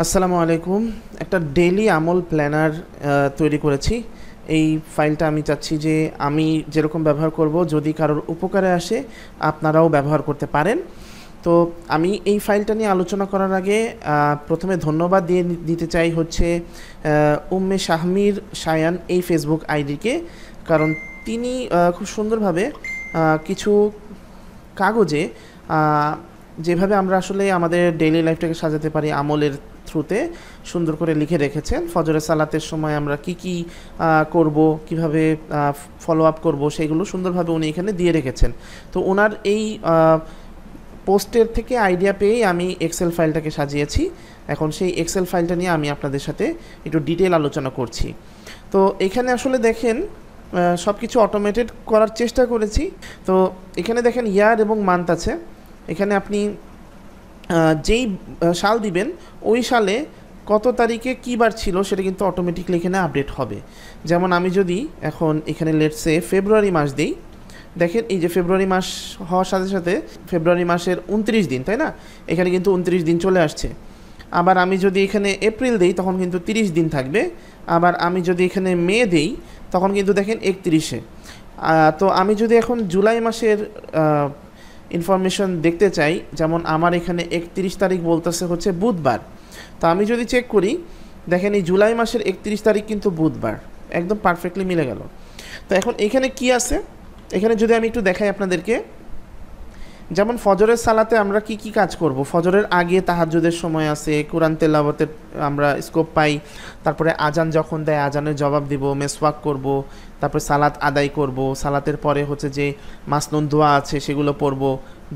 আসসালামু আলাইকুম। একটা ডেইলি আমল প্ল্যানার তৈরি করেছি। এই ফাইলটা আমি চাচ্ছি যে আমি যেরকম ব্যবহার করব, যদি কারোর উপকারে আসে আপনারাও ব্যবহার করতে পারেন। তো আমি এই ফাইলটা নিয়ে আলোচনা করার আগে প্রথমে ধন্যবাদ দিতে চাই হচ্ছে উম্মে শাহমির শায়ান এই ফেসবুক আইডিকে, কারণ তিনি খুব সুন্দরভাবে কিছু কাগজে যেভাবে আমরা আসলে আমাদের ডেইলি লাইফটাকে সাজাতে পারি আমলের থ্রুতে সুন্দর করে লিখে রেখেছেন। ফজরের সালাতের সময় আমরা কি কি করব, কিভাবে ফলো আপ করব, সেগুলো সুন্দরভাবে উনি এখানে দিয়ে রেখেছেন। তো ওনার এই পোস্টের থেকে আইডিয়া পেয়েই আমি এক্সেল ফাইলটাকে সাজিয়েছি। এখন সেই এক্সেল ফাইলটা নিয়ে আমি আপনাদের সাথে একটু ডিটেল আলোচনা করছি। তো এখানে আসলে দেখেন সব কিছু অটোমেটেড করার চেষ্টা করেছি। তো এখানে দেখেন ইয়ার এবং মান্থ আছে। এখানে আপনি যেই সাল দিবেন ওই সালে কত তারিখে কী বার ছিল সেটা কিন্তু অটোমেটিকলি এখানে আপডেট হবে। যেমন আমি যদি এখন এখানে লেটসে ফেব্রুয়ারি মাস দিই, দেখেন এই যে ফেব্রুয়ারি মাস হওয়ার সাথে সাথে ফেব্রুয়ারি মাসের 29 দিন, তাই না? এখানে কিন্তু 29 দিন চলে আসছে। আবার আমি যদি এখানে এপ্রিল দিই তখন কিন্তু 30 দিন থাকবে। আবার আমি যদি এখানে মে দিই তখন কিন্তু দেখেন 31-এ। তো আমি যদি এখন জুলাই মাসের ইনফরমেশন দেখতে চাই, যেমন আমার এখানে 31 তারিখ বলতেছে হচ্ছে বুধবার। তো আমি যদি চেক করি, দেখেন এই জুলাই মাসের 31 তারিখ কিন্তু বুধবার, একদম পারফেক্টলি মিলে গেল। তো এখন এখানে কি আছে, এখানে যদি আমি একটু দেখাই আপনাদেরকে, যেমন ফজরের সালাতে আমরা কি কি কাজ করব। ফজরের আগে তাহাজ্জুদের সময় আছে, কোরআন তেলাওয়াতের আমরা স্কোপ পাই। তারপরে আজান যখন দেয় আজানের জবাব দিব, মেসওয়াক করব, তারপরে সালাত আদায় করব। সালাতের পরে হচ্ছে যে মাসনুন দোয়া আছে সেগুলো পড়ব,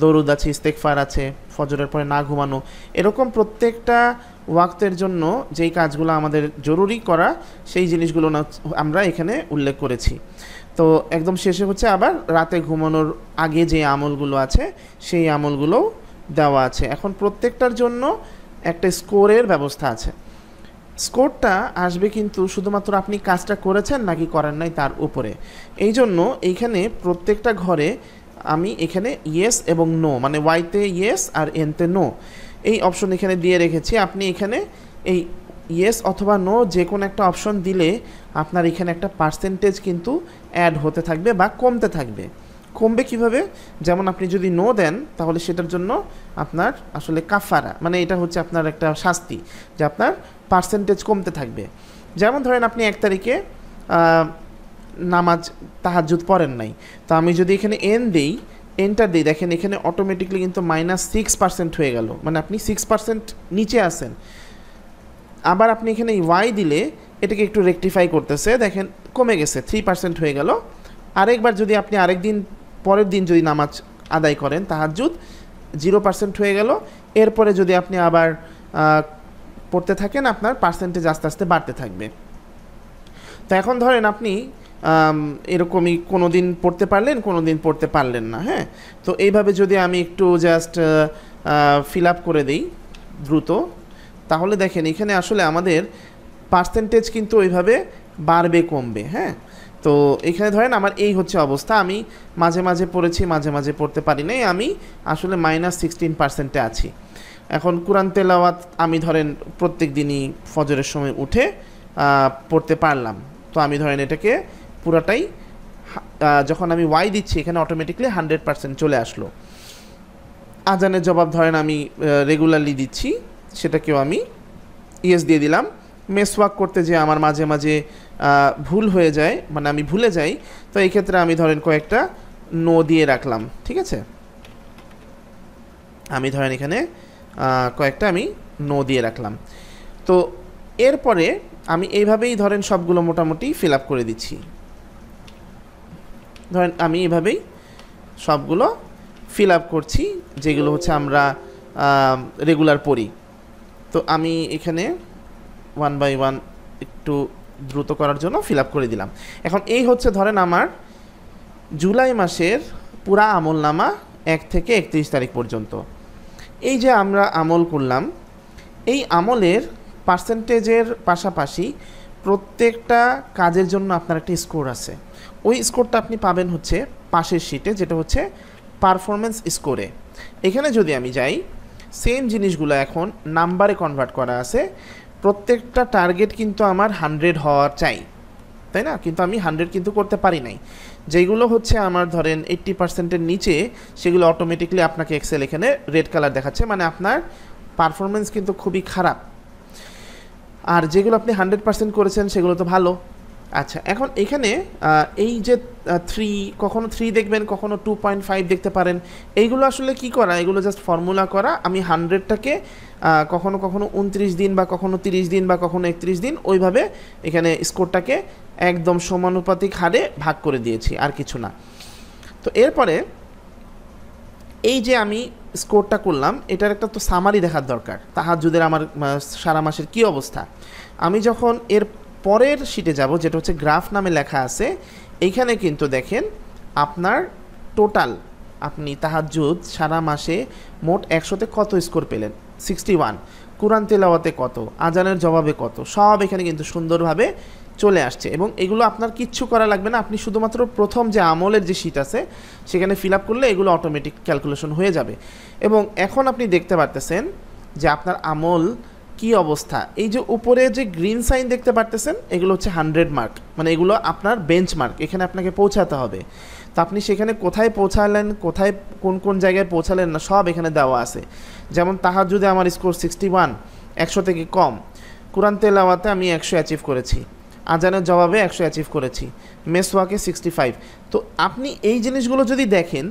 দরুদ আছে, ইস্তেগফার আছে, ফজরের পরে না ঘুমানো। এরকম প্রত্যেকটা ওয়াক্তের জন্য যেই কাজগুলো আমাদের জরুরি করা সেই জিনিসগুলো আমরা এখানে উল্লেখ করেছি। তো একদম শেষে হচ্ছে আবার রাতে ঘুমানোর আগে যে আমলগুলো আছে সেই আমলগুলোও দেওয়া আছে। এখন প্রত্যেকটার জন্য একটা স্কোরের ব্যবস্থা আছে। স্কোরটা আসবে কিন্তু শুধুমাত্র আপনি কাজটা করেছেন নাকি করেন নাই তার উপরে। এই জন্য এইখানে প্রত্যেকটা ঘরে আমি এখানে ইয়েস এবং নো, মানে ওয়াইতে ইয়েস আর এনতে নো, এই অপশন এখানে দিয়ে রেখেছি। আপনি এখানে এই ইয়েস অথবা নো যে কোনো একটা অপশন দিলে আপনার এখানে একটা পার্সেন্টেজ কিন্তু অ্যাড হতে থাকবে বা কমতে থাকবে। কমবে কিভাবে? যেমন আপনি যদি নো দেন তাহলে সেটার জন্য আপনার আসলে কাফারা, মানে এটা হচ্ছে আপনার একটা শাস্তি, যে আপনার পার্সেন্টেজ কমতে থাকবে। যেমন ধরেন আপনি 1 তারিখে নামাজ তাহাজ্জুদ পড়েন নাই, তো আমি যদি এখানে এন দিই, এন্টার দিই, দেখেন এখানে অটোমেটিকলি কিন্তু -6% হয়ে গেল, মানে আপনি 6% নিচে আসেন। আবার আপনি এখানে ওয়াই দিলে এটাকে একটু রেকটিফাই করতেছে, দেখেন কমে গেছে, 3% হয়ে গেল। আরেকবার যদি আপনি আরেকদিন পরের দিন যদি নামাজ আদায় করেন তাহাজ্জুদ, 0% হয়ে গেল। এরপরে যদি আপনি আবার পড়তে থাকেন আপনার পার্সেন্টেজ আস্তে আস্তে বাড়তে থাকবে। তো এখন ধরেন আপনি এরকমই কোনো দিন পড়তে পারলেন, কোনো দিন পড়তে পারলেন না, হ্যাঁ। তো এইভাবে যদি আমি একটু জাস্ট ফিল আপ করে দিই দ্রুত, তাহলে দেখেন এখানে আসলে আমাদের পার্সেন্টেজ কিন্তু ওইভাবে বাড়বে কমবে, হ্যাঁ। তো এখানে ধরেন আমার এই হচ্ছে অবস্থা, আমি মাঝে মাঝে পড়েছি, মাঝে মাঝে পড়তে পারি নাই, আমি আসলে -16%-এ আছি। এখন কোরআন তেলাওয়াত আমি ধরেন প্রত্যেক দিনই ফজরের সময় উঠে পড়তে পারলাম, তো আমি ধরেন এটাকে পুরাটাই যখন আমি ওয়াই দিচ্ছি এখানে অটোমেটিকলি 100% চলে আসলো। আজানের জবাব ধরেন আমি রেগুলারলি দিচ্ছি, সেটাকেও আমি ইয়েস দিয়ে দিলাম। মেসওয়াক করতে যে আমার মাঝে মাঝে ভুল হয়ে যায়, মানে আমি ভুলে যাই, তো এই ক্ষেত্রে আমি ধরেন কয়েকটা নো দিয়ে রাখলাম, ঠিক আছে। আমি ধরেন এখানে কয়েকটা আমি নো দিয়ে রাখলাম। তো এরপরে আমি এইভাবেই ধরেন সবগুলো মোটামুটি ফিল আপ করে দিচ্ছি। ধরেন আমি এইভাবেই সবগুলো ফিল আপ করছি যেগুলো হচ্ছে আমরা রেগুলার পড়ি। তো আমি এখানে 1 বাই 1 একটু দ্রুত করার জন্য ফিল আপ করে দিলাম। এখন এই হচ্ছে ধরেন আমার জুলাই মাসের পুরা আমলনামা 1 থেকে 31 তারিখ পর্যন্ত। এই যে আমরা আমল করলাম, এই আমলের পার্সেন্টেজের পাশাপাশি প্রত্যেকটা কাজের জন্য আপনার একটা স্কোর আছে। ওই স্কোরটা আপনি পাবেন হচ্ছে পাশের শিটে, যেটা হচ্ছে পারফরমেন্স স্কোরে। এখানে যদি আমি যাই সেম জিনিসগুলো এখন নাম্বারে কনভার্ট করা আছে। প্রত্যেকটা টার্গেট কিন্তু আমার 100 হওয়ার চাই, তাই না? কিন্তু আমি 100 কিন্তু করতে পারি নাই। যেগুলো হচ্ছে আমার ধরেন 80%-এর নিচে, সেগুলো অটোমেটিকলি আপনাকে এক্সেল এখানে রেড কালার দেখাচ্ছে, মানে আপনার পারফরমেন্স কিন্তু খুবই খারাপ। আর যেগুলো আপনি 100% করেছেন সেগুলো তো ভালো। আচ্ছা, এখন এখানে এই যে 3, কখনো 3 দেখবেন, কখনো 2.5 দেখতে পারেন। এইগুলো আসলে কি করা, এগুলো জাস্ট ফর্মুলা করা। আমি 100টাকে কখনো কখনো 29 দিন বা কখনো 30 দিন বা কখনো 31 দিন ওইভাবে এখানে স্কোরটাকে একদম সমানুপাতিক হারে ভাগ করে দিয়েছি, আর কিছু না। তো এরপরে এই যে আমি স্কোরটা করলাম, এটার একটা তো সামারি দেখার দরকার, তাহাজ্জুদের আমার সারা মাসের কি অবস্থা। আমি যখন এর পরের শিটে যাব, যেটা হচ্ছে গ্রাফ নামে লেখা আছে, এইখানে কিন্তু দেখেন আপনার টোটাল, আপনি তাহাজ্জুদ সারা মাসে মোট 100-তে কত স্কোর পেলেন, 61। কুরআন তেলাওয়াতে কত, আজানের জবাবে কত, সব এখানে কিন্তু সুন্দরভাবে চলে আসছে। এবং এগুলো আপনার কিচ্ছু করা লাগবে না, আপনি শুধুমাত্র প্রথম যে আমলের যে শিট আছে সেখানে ফিল আপ করলে এগুলো অটোমেটিক ক্যালকুলেশন হয়ে যাবে। এবং এখন আপনি দেখতে পারতেছেন যে আপনার আমল কি অবস্থা। এই যে উপরে যে গ্রিন সাইন দেখতে পারতেছেন, এগুলো হচ্ছে 100 মার্ক, মানে এগুলো আপনার বেঞ্চ মার্ক, এখানে আপনাকে পৌঁছাতে হবে। তো আপনি সেখানে কোথায় পৌঁছালেন, কোথায় কোন কোন জায়গায় পৌঁছালেন না, সব এখানে দেওয়া আছে। যেমন তাহাজ্জুদে আমার স্কোর 61, 100 থেকে কম। কুরআন তেলাওয়াতে আমি 100 অ্যাচিভ করেছি, আজানের জবাবে 100 অ্যাচিভ করেছি, মেসওয়াকে 65। তো আপনি এই জিনিসগুলো যদি দেখেন,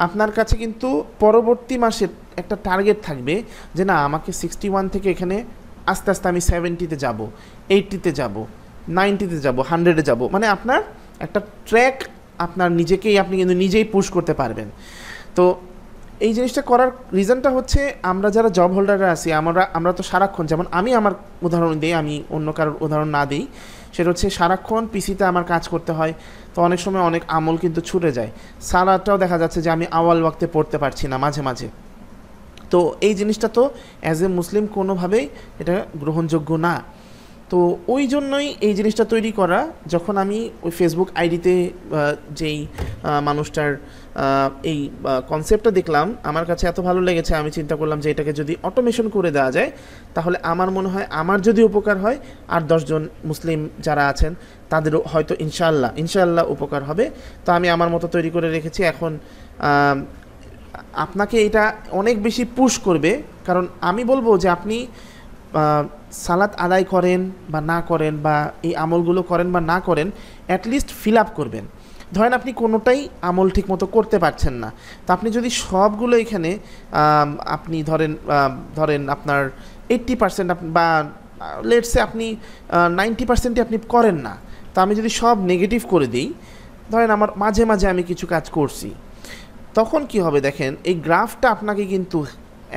আপনার কাছে কিন্তু পরবর্তী মাসের একটা টার্গেট থাকবে যে না, আমাকে 61 থেকে এখানে আস্তে আস্তে আমি 70-তে যাব, 80-তে যাব, 90-তে যাব, 100-এ যাব। মানে আপনার একটা ট্র্যাক, আপনার নিজেকেই আপনি কিন্তু নিজেই পুশ করতে পারবেন। তো এই জিনিসটা করার রিজনটা হচ্ছে, আমরা যারা জব হোল্ডাররা আছি, আমরা তো সারাক্ষণ, যেমন আমি আমার উদাহরণ দিই, আমি অন্য কারোর উদাহরণ না দিই, সেটা হচ্ছে সারাক্ষণ পিসিতে আমার কাজ করতে হয়। তো অনেক সময় অনেক আমল কিন্তু ছুটে যায়। সালাদটাও দেখা যাচ্ছে যে আমি আওয়াল ওয়াক্তে পড়তে পারছি না মাঝে মাঝে। তো এই জিনিসটা তো অ্যাজ এ মুসলিম কোনোভাবেই এটা গ্রহণযোগ্য না। তো ওই জন্যই এই জিনিসটা তৈরি করা। যখন আমি ওই ফেসবুক আইডিতে যেই মানুষটার এই কনসেপ্টটা দেখলাম, আমার কাছে এত ভালো লেগেছে, আমি চিন্তা করলাম যে এটাকে যদি অটোমেশন করে দেওয়া যায়, তাহলে আমার মনে হয় আমার যদি উপকার হয়, আর 10 জন মুসলিম যারা আছেন তাদেরও হয়তো ইনশাআল্লাহ উপকার হবে। তো আমি আমার মতো তৈরি করে রেখেছি। এখন আপনাকে এটা অনেক বেশি পুশ করবে, কারণ আমি বলবো যে আপনি সালাত আদায় করেন বা না করেন, বা এই আমলগুলো করেন বা না করেন, অ্যাটলিস্ট ফিল আপ করবেন। ধরেন আপনি কোনোটাই আমল ঠিকমতো করতে পারছেন না, তো আপনি যদি সবগুলো এখানে আপনি ধরেন আপনার 80% বা লেটসে আপনি 90%ই আপনি করেন না, তো আমি যদি সব নেগেটিভ করে দিই, ধরেন আমার মাঝে মাঝে আমি কিছু কাজ করছি, তখন কি হবে দেখেন, এই গ্রাফটা আপনাকে কিন্তু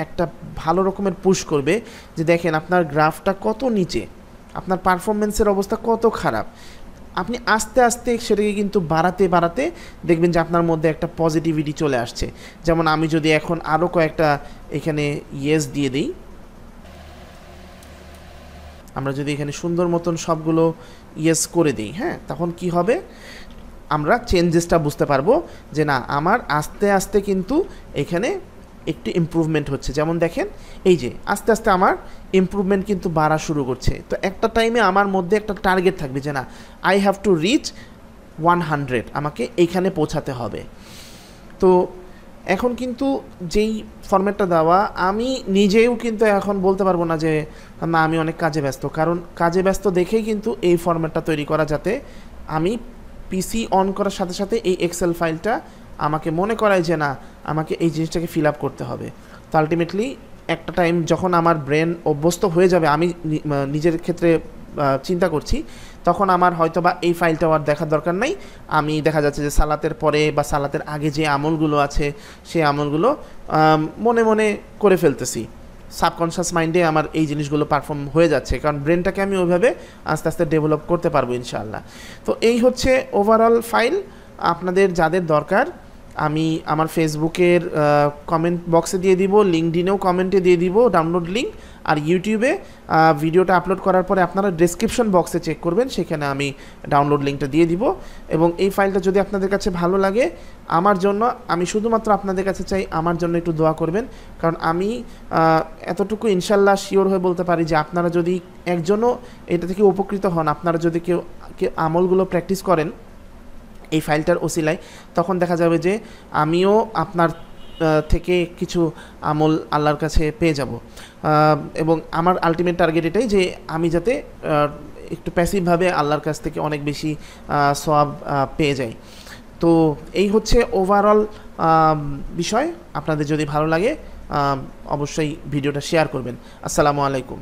একটা ভালো রকমের পুশ করবে যে দেখেন আপনার গ্রাফটা কত নিচে, আপনার পারফরমেন্সের অবস্থা কত খারাপ। আপনি আস্তে আস্তে সেটাকে কিন্তু বাড়াতে দেখবেন যে আপনার মধ্যে একটা পজিটিভিটি চলে আসছে। যেমন আমি যদি এখন আরও কয়েকটা এখানে ইয়েস দিয়ে দিই, আমরা যদি এখানে সুন্দর মতন সবগুলো ইয়েস করে দিই, হ্যাঁ, তখন কি হবে, আমরা চেঞ্জেসটা বুঝতে পারবো যে না, আমার আস্তে আস্তে কিন্তু এখানে একটু ইমপ্রুভমেন্ট হচ্ছে। যেমন দেখেন, এই যে আস্তে আস্তে আমার ইমপ্রুভমেন্ট কিন্তু বাড়া শুরু করছে। তো একটা টাইমে আমার মধ্যে একটা টার্গেট থাকবে যে না, আই হ্যাভ টু রিচ 100, আমাকে এইখানে পৌঁছাতে হবে। তো এখন কিন্তু যেই ফরম্যাটটা দেওয়া, আমি নিজেও কিন্তু এখন বলতে পারবো না যে না আমি অনেক কাজে ব্যস্ত, কারণ কাজে ব্যস্ত দেখেই কিন্তু এই ফরম্যাটটা তৈরি করা, যাতে আমি পিসি অন করার সাথে সাথে এই এক্সেল ফাইলটা আমাকে মনে করায় যে না, আমাকে এই জিনিসটাকে ফিল আপ করতে হবে। তো আলটিমেটলি একটা টাইম যখন আমার ব্রেন অভ্যস্ত হয়ে যাবে, আমি নিজের ক্ষেত্রে চিন্তা করছি, তখন আমার হয়তো বা এই ফাইলটা আর দেখার দরকার নাই। আমি দেখা যাচ্ছে যে সালাতের পরে বা সালাতের আগে যে আমলগুলো আছে, সেই আমলগুলো মনে মনে করে ফেলতেছি। সাবকনশিয়াস মাইন্ডে আমার এই জিনিসগুলো পারফর্ম হয়ে যাচ্ছে, কারণ ব্রেনটাকে আমি ওইভাবে আস্তে আস্তে ডেভেলপ করতে পারবো ইনশাআল্লাহ। তো এই হচ্ছে ওভারঅল ফাইল। আপনাদের যাদের দরকার আমি আমার ফেসবুকের কমেন্ট বক্সে দিয়ে দিব, লিঙ্কডিনেও কমেন্টে দিয়ে দিব ডাউনলোড লিঙ্ক, আর ইউটিউবে ভিডিওটা আপলোড করার পরে আপনারা ডেসক্রিপশন বক্সে চেক করবেন, সেখানে আমি ডাউনলোড লিঙ্কটা দিয়ে দিব। এবং এই ফাইলটা যদি আপনাদের কাছে ভালো লাগে, আমার জন্য, আমি শুধুমাত্র আপনাদের কাছে চাই আমার জন্য একটু দোয়া করবেন, কারণ আমি এতটুকু ইনশাল্লাহ শিওর হয়ে বলতে পারি যে আপনারা যদি একজনও এটা থেকে উপকৃত হন, আপনারা যদি কেউ আমলগুলো প্র্যাকটিস করেন এই ফাইলটার ওসিলায়, তখন দেখা যাবে যে আমিও আপনার থেকে কিছু আমল আল্লাহর কাছে পেয়ে যাব। এবং আমার আলটিমেট টার্গেট এটাই যে আমি যাতে একটু প্যাসিভভাবে আল্লাহর কাছ থেকে অনেক বেশি সওয়াব পেয়ে যাই। তো এই হচ্ছে ওভারঅল বিষয়। আপনাদের যদি ভালো লাগে অবশ্যই ভিডিওটা শেয়ার করবেন। আসসালামু আলাইকুম।